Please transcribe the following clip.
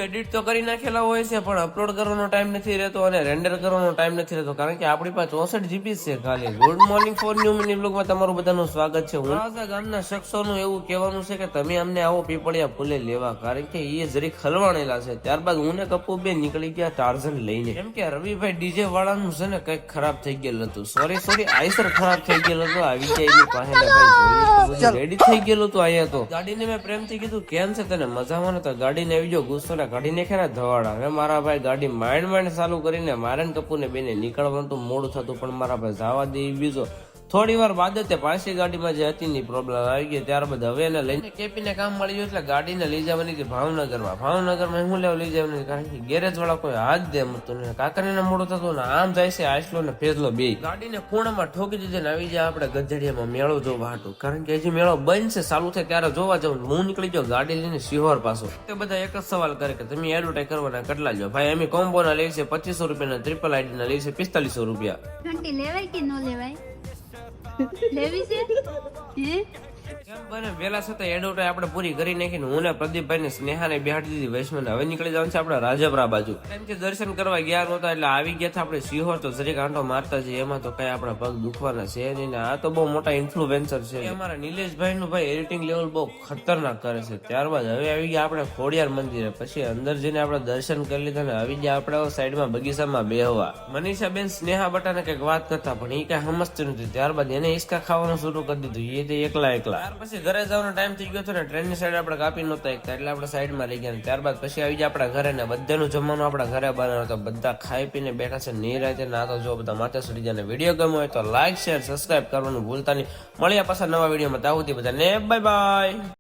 Edit તો કરી નાખેલા હોય છે પણ અપલોડ કરવાનો ટાઈમ નથી રહેતો અને રેન્ડર કરવાનો ટાઈમ નથી રહેતો, કારણ કે આપણી પાસે 64 GB છે ખાલી. Good morning for new mini બ્લોગમાં તમારું બધાનું સ્વાગત છે. મોડાસા ગામના શખ્સોનું એવું કહેવાનું છે કે તમે અમને આવો પીપળિયા ફૂલે લેવા, કારણ કે એ જરીક ખલવાણેલા છે. ત્યારબાદ હું ને કપુ બે નીકળી ગયા ટાર્ઝન લઈને, કેમ કે રવિભાઈ ડીજે વાળાનું છે ને કઈક ખરાબ થઈ ગયેલું હતું. સોરી આઈસર ખરાબ થઈ ગયેલું હતું. આવી ગયા એની પાસે રેડી થઈ ગયેલું હતું. અહીંયા તો ગાડીને મેં પ્રેમથી કીધું કેમ છે તને મજામાં ને, તો ગાડીને આવી ગયો ગુસ્સો ને કાઢી નાખે ને ધવાડા. હવે મારા ભાઈ ગાડી માંડ ચાલુ કરીને મારે ને કપૂર ને બેને નીકળવાનું તો મોડું થતું, પણ મારા ભાઈ જવા દે. બીજો થોડી વાર બાદ તે પાછી ગાડીમાં જે હતી ની પ્રોબ્લેમ આવી ગઈ. ત્યારબાદ હવે એને લઈને કેપીને કામ મળી ગયું એટલે ગાડીને લઈ જવાની હતી ભાવનગરમાં હું લેવા લઈ જવાની, કારણ કે ગેરેજ વાળા કોઈ હાથ દે હતું ને કાકાને મોડું થતું ને આમ જાય છે આઈસલો ને ફેસલો બે ગાડીને ખૂણામાં ઠોકી દીધી ને આવી જાય આપણે ગજડિયામાં મેળો જોવા હતું, કારણ કે હજી મેળો બંધ છે, ચાલુ થાય ત્યારે જોવા જવું. હું નીકળી જાઉં ગાડી લઈને શિહોર પાછો. તે બધા એક જ સવાલ કરે કે તમે એડવર્ટાઈઝ કરવાના કેટલા લો ભાઈ? અમે કોમ્બો ના લઈ છે 2500 રૂપિયા, ટ્રિપલ આઈડી ના લઈ છે 4500 રૂપિયા. લેવાય કે ન લેવાય? લેવી છે કેમ બને વેલા છતાં એડવર્ટાઈઝ આપણે પૂરી કરી નાખીને હું ને પ્રદીપભાઈ ને સ્નેહાને બેહાડી દીધી વૈષ્ણવને. હવે નીકળી જવાનું છે આપણે રાજપરા બાજુ, કેમ કે દર્શન કરવા ગયા નહોતા એટલે આવી ગયા હતા આપણે શિહોર. તો જરીક આંટો મારતા છે, એમાં તો કઈ આપણા પગ દુખવાના છે નહીં ને. આ તો બહુ મોટા ઇન્ફ્લુએન્સર છે. અમારા નિલેશભાઈ નું ભાઈ એડિટિંગ લેવલ બહુ ખતરનાક કરે છે. ત્યારબાદ હવે આવી ગયા આપણે ખોડિયાર મંદિરે, પછી અંદર જઈને આપણે દર્શન કરી લીધા ને આવી ગયા આપણે સાઈડમાં બગીચામાં બેહવા. મનીષા બેન સ્નેહા બટાને કઈક વાત કરતા પણ એ કઈ સમજતી નથી. ત્યારબાદ એને હિસકા ખાવાનું શરૂ કરી દીધું, એ એકલા. પછી ઘરે જવાનો ટાઈમ થઈ ગયો હતો ને ટ્રેનની સાઈડ આપણે કાપી નહોતા એકતા એટલે આપણે સાઈડમાં રહી ગયા. ત્યારબાદ પછી આવી ગયા આપણા ઘરે ને બધાનું જમવાનું આપણા ઘરે બનાવ્યું તો બધા ખાઈ પીને બેઠા છે નિરાંતે. ના તો જો બધા માથે સડી જાય. વિડીયો ગમ્યો હોય તો લાઈક શેર સબસ્ક્રાઇબ કરવાનું ભૂલતા નહીં. મળ્યા પાછા નવા વિડીયોમાં. ત્યાં સુધી બધાને બાય બાય.